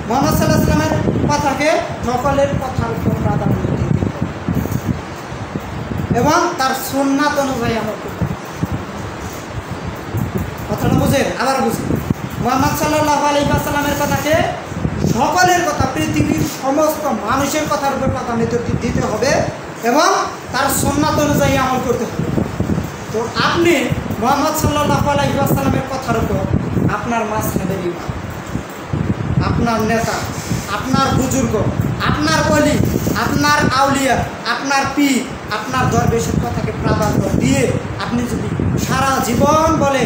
মুহাম্মদ সাল্লাল্লাহু আলাইহি ওয়াসাল্লামের কথাকে সকলের কথার উপর প্রাধান্য দিতে হবে এবং তার সুন্নাত অনুযায়ী আমল করতে হবে। কথাটা বুঝেন? আবার বুঝেন, মুহাম্মদ সাল্লাল্লাহু আলাইহি ওয়াসাল্লামের কথাকে সকলের কথা, পৃথিবীর সমস্ত মানুষের কথার উপর প্রাধান্য দিতে হবে এবং তার সুন্নাত অনুযায়ী আমল করতে হবে। তো আপনি মুহাম্মদ সাল্লাল্লাহু আলাইহি ওয়াসাল্লামের কথার উপর আপনার মাযহাবের ইমাম, আপনার নেতা, আপনার বুজুর্গ, আপনার ওলি, আপনার আউলিয়া, আপনার পীর, আপনার দরবেশের কথাকে প্রাধান্য দিয়ে আপনি যদি সারা জীবন বলে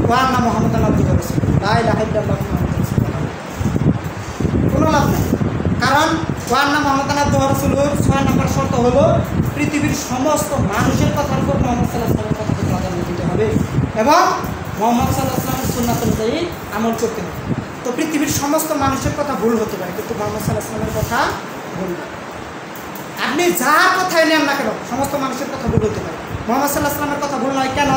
ওয়া আন্না মুহাম্মাদান আবদুহু ওয়া রাসূলুহু লা ইলাহা ইল্লাল্লাহ মুহাম্মাদুর রাসূলুল্লাহ, কোনো লাভ নেই। কারণ ওয়া আন্না মুহাম্মাদান আবদুহু ওয়া রাসূলুহু 6 নম্বর শর্ত হলো পৃথিবীর সমস্ত মানুষের কথার উপর মুহাম্মদ সাল্লাল্লাহু আলাইহি ওয়াসাল্লামের কথাকে প্রাধান্য দিতে হবে এবং মুহাম্মদ সাল্লাল্লাহু আলাইহি ওয়াসাল্লামের সুন্নাত অনুযায়ী আমল করতে হবে। তো পৃথিবীর সমস্ত মানুষের কথা ভুল হতে পারে, কিন্তু মুহাম্মদ সাল্লাল্লাহু আলাইহি ওয়াসাল্লামের কথা ভুল না। আপনি যার কথাই নেন না কেন, সমস্ত মানুষের কথা ভুল হতে পারে। মুহাম্মদ সাল্লাল্লাহু আলাইহি ওয়াসাল্লামের কথা ভুল নয় কেন?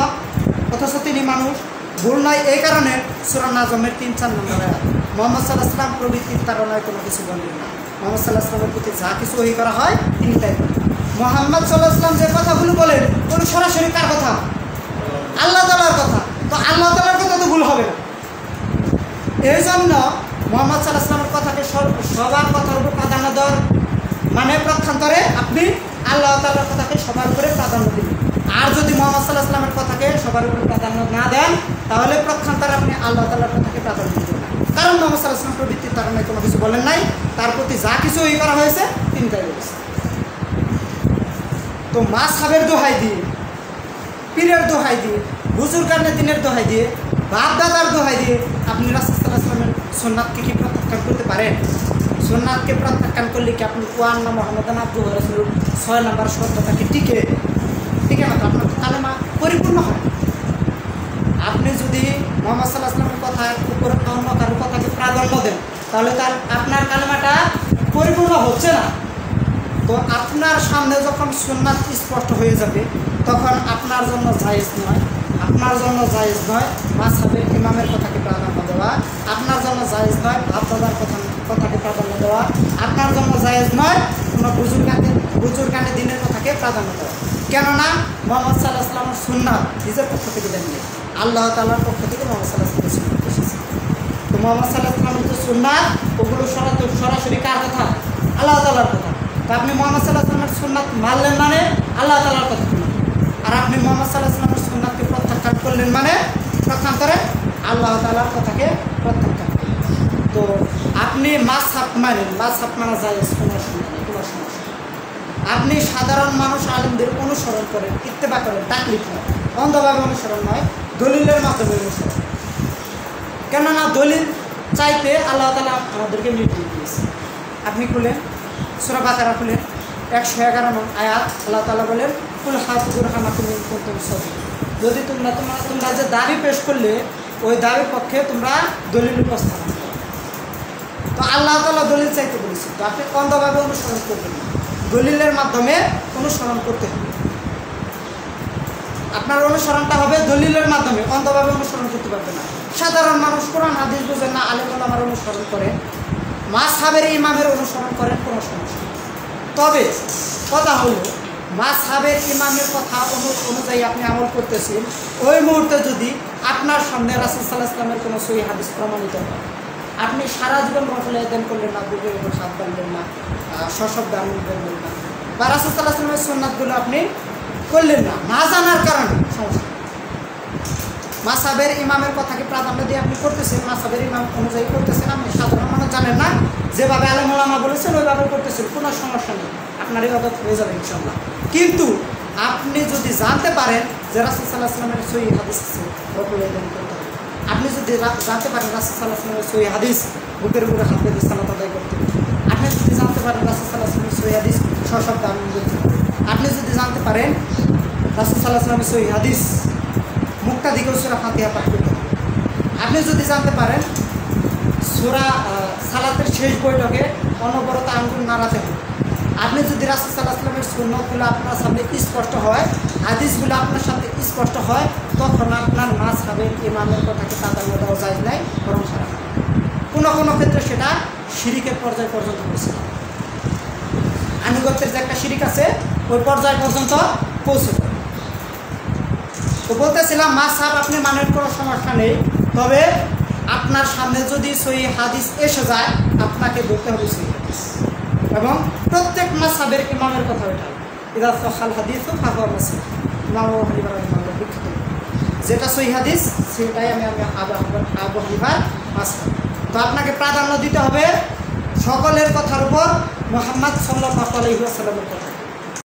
অথচ তিনি মানুষ। ভুল নয় এই কারণে সূরা নাজমের 3-4 নম্বর আয়াত, মুহাম্মদ সাল্লাল্লাহু আলাইহি ওয়াসাল্লাম প্রবৃত্তির তাড়নায় কোনো কিছু বলেন না। মুহাম্মদ সাল্লাল্লাহু আলাইহি ওয়াসাল্লামের প্রতি যা কিছু ওহী করা হয় তিনি তাই বলেন। মুহাম্মদ সাল্লাল্লাহু আলাইহি ওয়াসাল্লাম যে কথাগুলো বলেন ওগুলো সরাসরি কার কথা? আল্লাহ তাআলার কথা। তো আল্লাহ তাআলার কথা তো ভুল হবে না। এই জন্য মুহাম্মদ সাল্লাল্লাহু আলাইহি ওয়াসাল্লামের কথাকে সবার কথার উপর প্রাধান্য দেওয়ার মানে প্রক্ষান্তরে আপনি আল্লাহ তাআলার কথাকে সবার উপরে প্রাধান্য দিবেন। আর যদি মুহাম্মদ সাল্লাল্লাহু আলাইহি ওয়াসাল্লামের কথাকে সবার উপরে প্রাধান্য না দেন তাহলে প্রক্ষান্তরে আপনি আল্লাহ তাআলার কথাকে প্রাধান্য দিবেন না। কারণ মুহাম্মদ সাল্লাল্লাহু আলাইহি ওয়াসাল্লাম প্রবৃত্তির তাড়নায় কোনো কিছু বলেন নাই, তার প্রতি যা কিছু ওহী করা হয়েছে তিনি তাই বলেছেন। তো মাযহাবের দোহাই দিয়ে, পীরের দোহাই দিয়ে, বুজুর্গানে দিনের দোহাই দিয়ে, বাপ দাদার দোহাই দিয়ে আপনি রাসূল সাল্লাল্লাহু আলাইহি ওয়াসাল্লামের সুন্নাতকে কি প্রত্যাখ্যান করতে পারেন? সুন্নাতকে প্রত্যাখ্যান করলে কি আপনি ওয়া আন্না মুহাম্মাদান আবদুহু ওয়া রাসূলুহু 6 নম্বর শর্তটাকে টিকে না তো আপনার কালেমা পরিপূর্ণ হয়। আপনি যদি মুহাম্মদ সাল্লাল্লাহু আলাইহি ওয়াসাল্লামের কথার উপর অন্য কারো কথাকে প্রাধান্য দেন তাহলে আপনার কালেমাটা পরিপূর্ণ হচ্ছে না। তো আপনার সামনে যখন সুন্নাত স্পষ্ট হয়ে যাবে তখন আপনার জন্য জায়েজ নয় মাযহাবের ইমামের কথাকে প্রাধান্য দেওয়া, আপনার জন্য জায়েজ নয় বাপ দাদার কথাকে প্রাধান্য দেওয়া, আপনার জন্য জায়েজ নয় কোনো বুজুর্গানে দিনের কথাকে প্রাধান্য দেওয়া। কেননা মুহাম্মদ সাল্লাল্লাহু আলাইহি ওয়াসাল্লামের সুন্নাত নিজের পক্ষ থেকে দেননি, আল্লাহ তাআলার পক্ষ থেকে মুহাম্মদ সাল্লাল্লাহু আলাইহি ওয়াসাল্লামের সুন্নাত এসেছে। তো মুহাম্মদ সাল্লাল্লাহু আলাইহি ওয়াসাল্লামের যে সুন্নাত ওগুলো সরাসরি কার কথা? আল্লাহ তাআলার কথা। তো আপনি মুহাম্মদ সাল্লাল্লাহু আলাইহি ওয়াসাল্লামের সুন্নাত মানলেন মানে আল্লাহ তাআলার কথা শুনলেন, আর আপনি মুহাম্মদ সাল্লাল্লাহু আলাইহি ওয়াসাল্লামের সুন্নাতকে প্রত্যাখ্যান করলেন মানে প্রক্ষান্তরে আল্লাহ তাআলার কথাকে প্রত্যাখ্যান করলেন। তো আপনি মাযহাব মানেন, মাযহাব মানা জায়েজ, কোনো সমস্যা। আপনি সাধারণ মানুষ আলেমদের অনুসরণ করেন, ইত্তেবা করেন, তাকলিদ নয়, অন্ধভাবে অনুসরণ নয়, দলিলের মাধ্যমে অনুসরণ। কেননা দলিল চাইতে আল্লাহ তাআলা আমাদেরকে নির্দেশ দিয়েছে। আপনি খুলেন সূরা বাকারা, খুলেন 111 নং আয়াত, আল্লাহ তাআলা বলেন কুল হাতু বুরহানাকুম ইন কুনতুম সাদিকিন। যদি তোমরা যে দাবি পেশ করলে ওই দাবির পক্ষে তোমরা দলিল উপস্থাপন করো। তো আল্লাহ তাআলা দলিল চাইতে বলেছে, তো আপনি অন্ধভাবে অনুসরণ করবেন না, দলিলের মাধ্যমে অনুসরণ করতে হবে। আপনার অনুসরণটা হবে দলিলের মাধ্যমে, অন্ধভাবে অনুসরণ করতে পারবে না। সাধারণ মানুষ কোরআন হাদিস বোঝেন না, আলেম ওলামার অনুসরণ করেন, মাযহাবের ইমামের অনুসরণ করেন, কোনো সমস্যা নেই। তবে কথা হলো মাযহাবের ইমামের কথা অনুযায়ী আপনি আমল করতেছেন, ওই মুহূর্তে যদি আপনার সামনে রাসূল সাল্লাল্লাহু আলাইহি ওয়াসাল্লামের কোনো সহিহ হাদিস প্রমাণিত হয়, আপনি সারা জীবন রফলে দেন করলেন না, বুকের উপর হাত বাঁধলেন না, সশব্দে আমল করলেন না, বা রাসূল সাল্লাল্লাহু আলাইহি ওয়াসাল্লামের সুন্নাতগুলো আপনি করলেন না জানার কারণে সমস্যা। মাযহাবের ইমামের কথাকে প্রাধান্য দিয়ে আপনি করতেছেন, মাযহাবের ইমাম অনুযায়ী করতেছেন, আপনি সাধারণ মানুষ জানেন না, যেভাবে আলেম ওলামা বলেছেন ওইভাবে করতেছেন, কোনো সমস্যা নেই, আপনার ইবাদত হয়ে যাবে ইনশাআল্লাহ। কিন্তু আপনি যদি জানতে পারেন যে রাসূল সাল্লাল্লাহু আলাইহি ওয়াসাল্লামের সহিহ হাদিস আছে, রফলে দেন করতে হবে। আপনি যদি জানতে পারেন রাসূল সাল্লাল্লাহু আলাইহি ওয়াসাল্লামের সহিহ হাদিস, বুকের উপরে হাত বেঁধে সালাত আদায় করতে হবে। আপনি যদি জানতে পারেন রাসূল সাল্লাল্লাহু আলাইহি ওয়াসাল্লামের সহিহ হাদিস, সশব্দে আমিন বলতে হবে। আপনি যদি জানতে পারেন রাসূল সাল্লাল্লাহু আলাইহি ওয়াসাল্লামের সহিহ হাদিস, মুখটা দিকেও সূরা ফাতিহা পাঠ করতে হবে। আপনি যদি জানতে পারেন সূরা সালাতের শেষ বৈঠকে অনবরত আঙ্গুল নাড়াতে হবে। আপনি যদি রাসূল সাল্লাল্লাহু আলাইহি ওয়াসাল্লামের সুন্নাতগুলো আপনার সামনে স্পষ্ট হয়, হাদিসগুলো আপনার সামনে স্পষ্ট হয়, তখন আপনার মাযহাবের ইমামের কথাকে প্রাধান্য দেওয়া যায় নাই, বরং সারা কোনো ক্ষেত্রে সেটা শিরিকের পর্যায় পর্যন্ত পৌঁছলাম। আনুগত্যের যে একটা শিরিক আছে ওই পর্যায় পর্যন্ত পৌঁছে যাবে। তো বলতেছিলাম মাযহাব আপনি মানের কোনো সমস্যা নেই, তবে আপনার সামনে যদি সহিহ হাদিস এসে যায় আপনাকে বলতে হবে সহিহ হাদিস, এবং প্রত্যেক মাযহাবের ইমামের কথা ওইটা ইদা সাহাল হাদিস ফাহুয়া মাযহাব, ইমাম আবু হানিফা রাহিমাহুল্লাহ বিখ্যাত, যেটা সহিহ হাদিস সেটাই আমি আবু হানিফার মাযহাব। তো আপনাকে প্রাধান্য দিতে হবে সকলের কথার উপর মুহাম্মদ সাল্লাল্লাহু আলাইহি ওয়াসাল্লামের কথা।